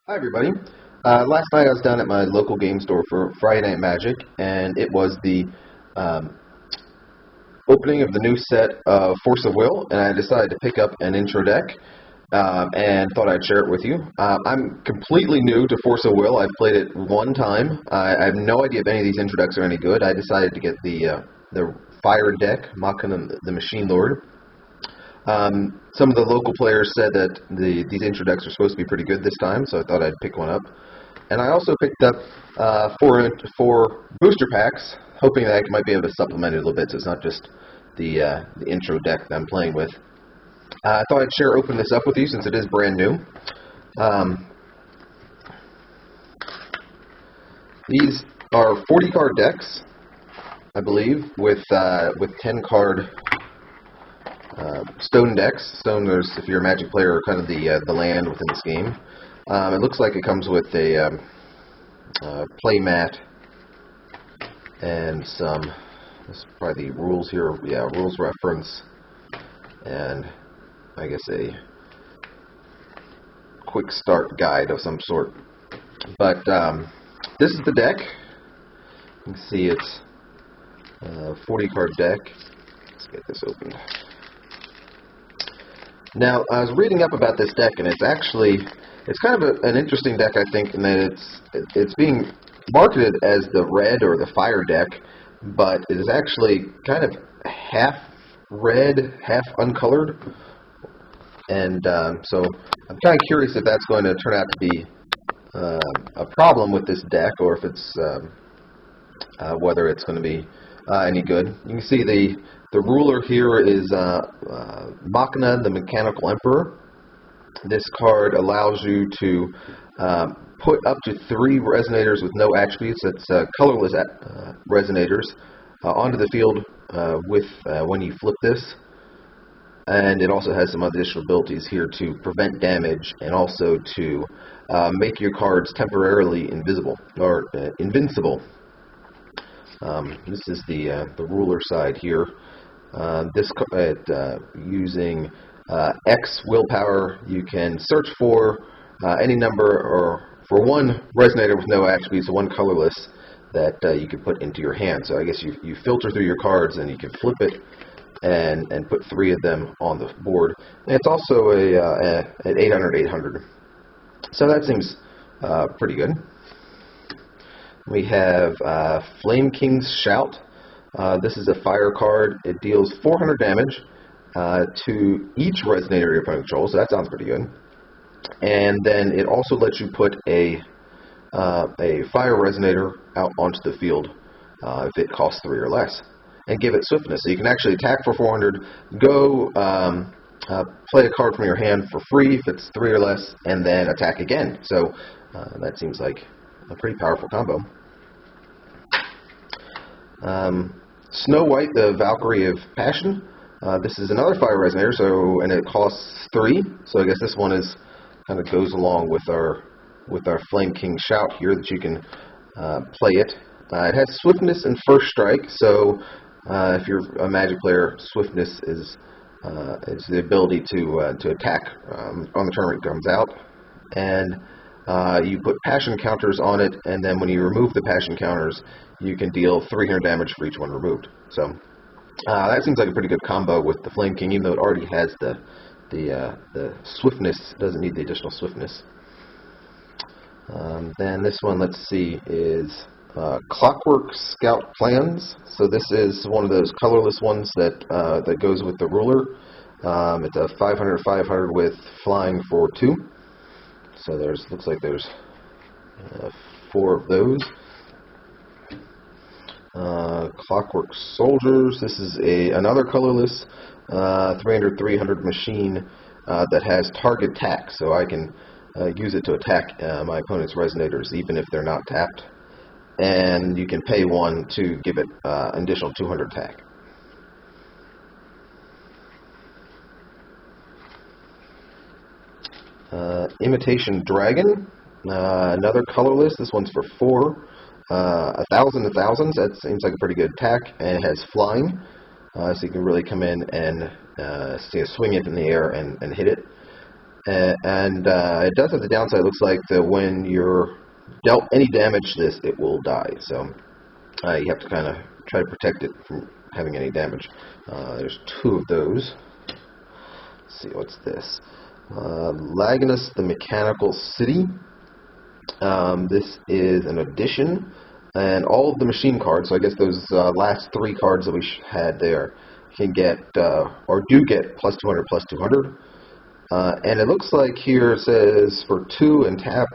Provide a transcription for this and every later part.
Hi everybody. Last night I was down at my local game store for Friday Night Magic, and it was the um, opening of the new set of Force of Will, and I decided to pick up an intro deck, and thought I'd share it with you. I'm completely new to Force of Will. I've played it one time. I have no idea if any of these intro decks are any good. I decided to get the Fire deck, Machina the Machine Lord. Some of the local players said that these intro decks are supposed to be pretty good this time, so I thought I'd pick one up. And I also picked up four booster packs, hoping that I might be able to supplement it a little bit, so it's not just the intro deck that I'm playing with. I thought I'd open this up with you since it is brand new. Um, these are 40 card decks, I believe, with 10 card stone decks. Stone, if you're a Magic player, are kind of the land within this game. It looks like it comes with a play mat and some. This is probably the rules here. Yeah, rules reference, and I guess a quick start guide of some sort. But this is the deck. You can see it's a 40 card deck. Let's get this opened. Now, I was reading up about this deck, and it's kind of an interesting deck, I think, in that it's being marketed as the red or the fire deck, but it is actually kind of half red, half uncolored, and so I'm kind of curious if that's going to turn out to be a problem with this deck, or if it's whether it's going to be any good. You can see the ruler here is Machina the Mechanical Emperor. This card allows you to put up to 3 resonators with no attributes, that's colorless resonators, onto the field when you flip this. And it also has some additional abilities here to prevent damage and also to make your cards temporarily invisible or invincible. This is the ruler side here. Using X willpower, you can search for any number or for one resonator with no attributes, one colorless that you can put into your hand. So I guess you filter through your cards and you can flip it and put 3 of them on the board. And it's also an 800/800. So that seems pretty good. We have Flame King's Shout. This is a fire card. It deals 400 damage to each resonator your opponent controls, so that sounds pretty good. And then it also lets you put a fire resonator out onto the field if it costs 3 or less, and give it swiftness. So you can actually attack for 400, go play a card from your hand for free if it's 3 or less, and then attack again. So that seems like a pretty powerful combo. Snow White, the Valkyrie of Passion. This is another fire resonator, and it costs 3. So I guess this one kind of goes along with our Flame King Shout here, that you can play it. It has swiftness and first strike. So if you're a Magic player, swiftness is the ability to attack on the turn it comes out, and you put passion counters on it, and then when you remove the passion counters, you can deal 300 damage for each one removed. So that seems like a pretty good combo with the Flame King, even though it already has the swiftness. It doesn't need the additional swiftness. Then this one, let's see, is Clockwork Scout Plans. So this is one of those colorless ones that goes with the ruler. It's a 500/500 with flying for 2. So looks like there's 4 of those. Clockwork Soldiers. This is another colorless 300/300 machine that has target attack, so I can use it to attack my opponent's resonators even if they're not tapped. And you can pay 1 to give it an additional 200 attack. Imitation Dragon, another colorless. This one's for 4. 1,000 of thousands. That seems like a pretty good attack, and it has flying, so you can really come in and swing it in the air and hit it. And it does have the downside. It looks like that when you're dealt any damage to this, it will die. So you have to kind of try to protect it from having any damage. There's two of those. Let's see, what's this? Laganus the Mechanical City. This is an addition, and all of the machine cards, so I guess those last three cards that we had there, can get, or do get, plus 200, plus 200. And it looks like here it says for 2 and tap,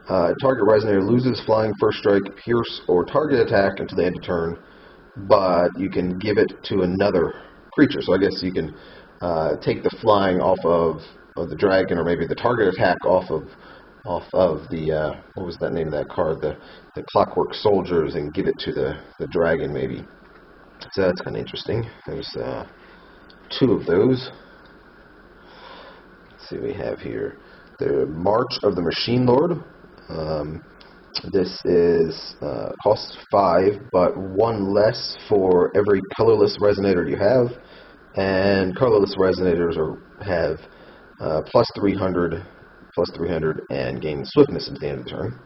target resonator loses flying, first strike, pierce, or target attack until the end of turn, but you can give it to another creature. So I guess you can take the flying off of the dragon, or maybe the target attack off of the what was that name of that card? The Clockwork Soldiers, and give it to the dragon maybe. So that's kind of interesting. There's 2 of those. Let's see what we have here. The March of the Machine Lord. This is costs 5, but 1 less for every colorless resonator you have, and colorless resonators have plus 300, and gain swiftness at the end of the turn.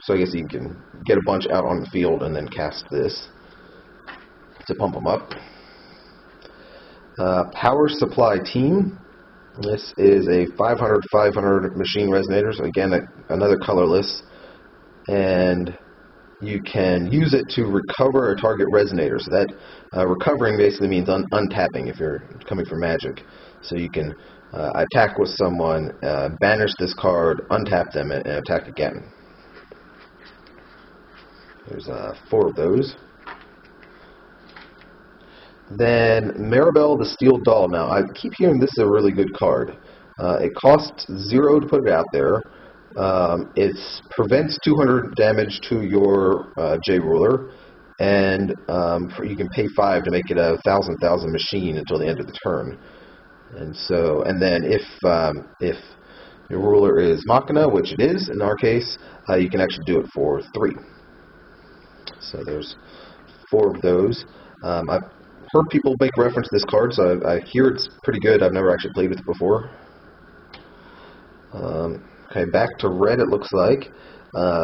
So I guess you can get a bunch out on the field and then cast this to pump them up. Power Supply Team. This is a 500 machine resonators. Again, another colorless, and you can use it to recover a target resonator. So that recovering basically means untapping if you're coming from Magic. So you can attack with someone, banish this card, untap them, and attack again. There's 4 of those. Then Maribel the Steel Doll. Now, I keep hearing this is a really good card. It costs 0 to put it out there. It prevents 200 damage to your J-Ruler, and you can pay 5 to make it a 1,000 machine until the end of the turn. And then if your ruler is Machina, which it is in our case, you can actually do it for 3. So there's 4 of those. I've heard people make reference to this card, so I hear it's pretty good. I've never actually played with it before. Okay, back to red it looks like.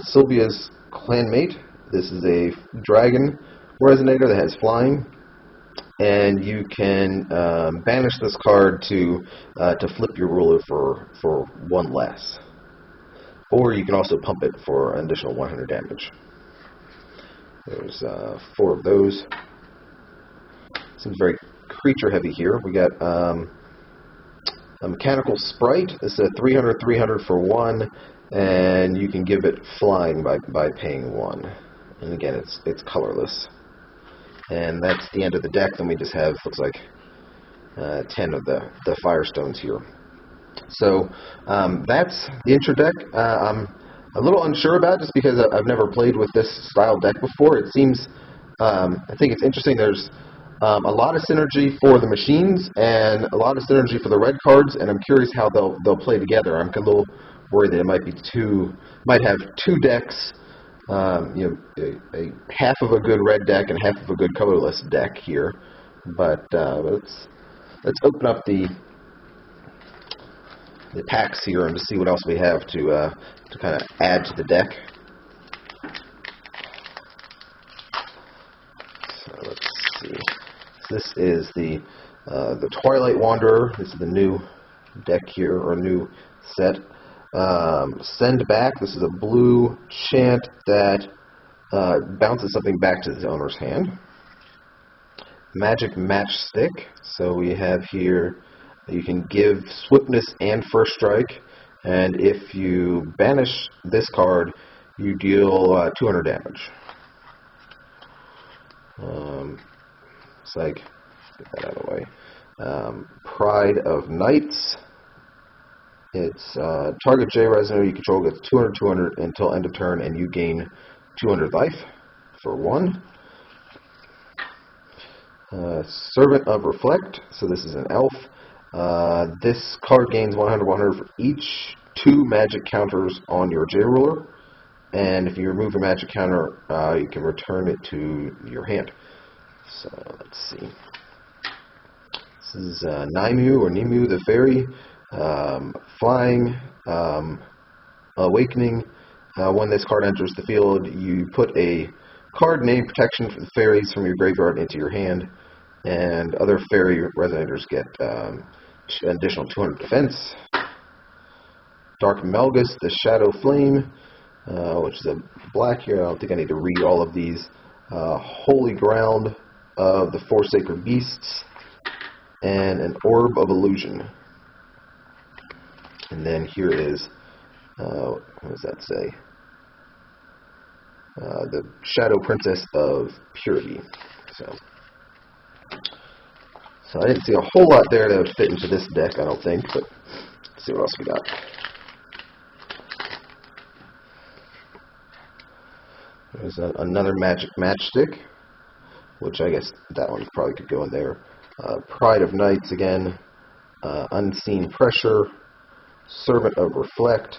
Sylvia's Clanmate. This is a dragon resonator that has flying, and you can banish this card to flip your ruler for 1 less. Or you can also pump it for an additional 100 damage. There's 4 of those. Seems very creature heavy here. We got a Mechanical Sprite. This is a 300 for 1, and you can give it flying by paying 1. And again, it's colorless. And that's the end of the deck. Then we just have, looks like, 10 of the Firestones here. So that's the intro deck. I'm a little unsure about it just because I've never played with this style deck before. It seems, I think it's interesting. There's a lot of synergy for the machines and a lot of synergy for the red cards, and I'm curious how they'll play together. I'm a little worried that it might have 2 decks, a half of a good red deck and half of a good colorless deck here. But let's open up the packs here and to see what else we have to kind of add to the deck. So let's see. This is the Twilight Wander. This is the new deck here, or new set. Send Back. This is a blue chant that bounces something back to the owner's hand. Magic Matchstick. So we have here, you can give swiftness and first strike, and if you banish this card, you deal 200 damage. It's like, get that out of the way. Pride of Knights. It's target J resonator you control gets 200 until end of turn, and you gain 200 life for 1. Servant of Reflect. So this is an elf. This card gains 100 for each 2 magic counters on your J ruler, and if you remove a magic counter, you can return it to your hand. So let's see. This is Naimu or Nimu the Fairy. Flying, Awakening. When this card enters the field, you put a card named Protection for the Fairies from your graveyard into your hand, and other fairy resonators get an additional 200 defense. Dark Melgus, the Shadow Flame, which is a black here. I don't think I need to read all of these. Holy Ground of the Four Sacred Beasts, and an Orb of Illusion. And then here is, what does that say? The Shadow Princess of Purity. So I didn't see a whole lot there that would fit into this deck, I don't think, but let's see what else we got. There's another Magic Matchstick, which I guess that one probably could go in there. Pride of Knights again, Unseen Pressure, Servant of Reflect,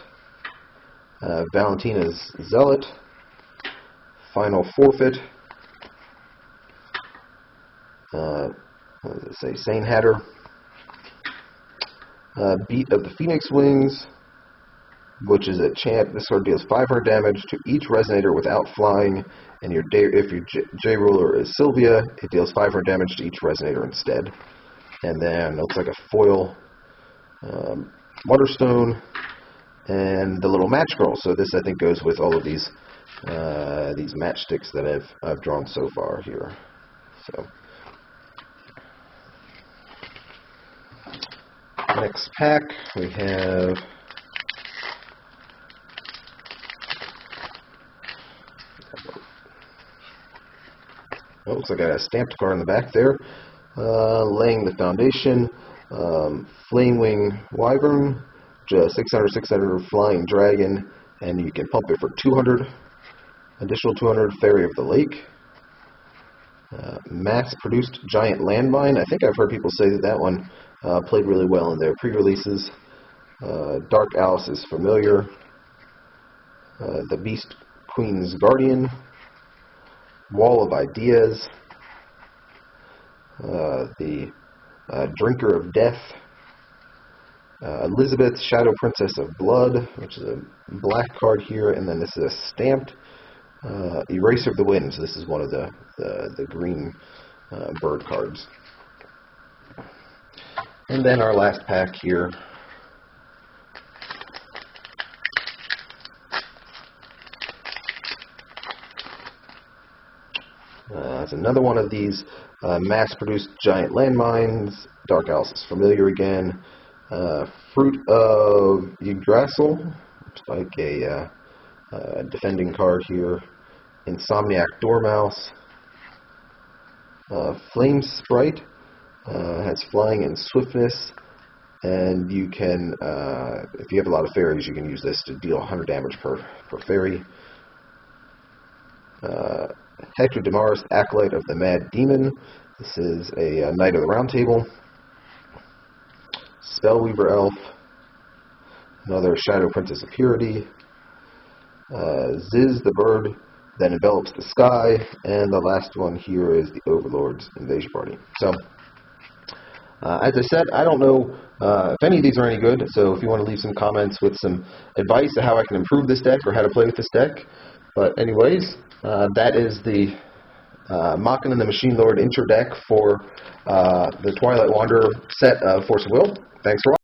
Valentina's Zealot, Final Forfeit, what does it say? Sane Hatter, Beat of the Phoenix Wings, which is a champ. This card deals 500 damage to each resonator without flying, and if your J ruler is Sylvia, it deals 500 damage to each resonator instead. And then it looks like a foil Waterstone, and the little match girl. So this, I think, goes with all of these matchsticks that I've drawn so far here. So next pack we have looks like I got a stamped card in the back there. Laying the Foundation, Flamewing Wyvern, just 600 Flying Dragon, and you can pump it for 200. Additional 200, Fairy of the Lake. Mass-produced Giant Landmine. I think I've heard people say that one played really well in their pre-releases. Dark Alice's Familiar. The Beast Queen's Guardian. Wall of Ideas. The Drinker of Death. Elizabeth, Shadow Princess of Blood, which is a black card here, and then this is a stamped Eraser of the Wind. So this is one of the green bird cards. And then our last pack here. It's another one of these mass-produced giant landmines. Dark Alice's Familiar again. Fruit of Yggdrasil, like a defending card here. Insomniac Dormouse. Flame Sprite has flying and swiftness, and you can, if you have a lot of fairies, you can use this to deal 100 damage per fairy. Hector Damaris, Acolyte of the Mad Demon. This is a Knight of the Round Table. Spellweaver Elf. Another Shadow Princess of Purity. Ziz, the bird that envelops the sky. And the last one here is the Overlord's Invasion Party. So, as I said, I don't know if any of these are any good. So if you want to leave some comments with some advice on how I can improve this deck or how to play with this deck. But anyways, that is the Machina the Machine Lord intro deck for the Twilight Wander set of Force of Will. Thanks for watching.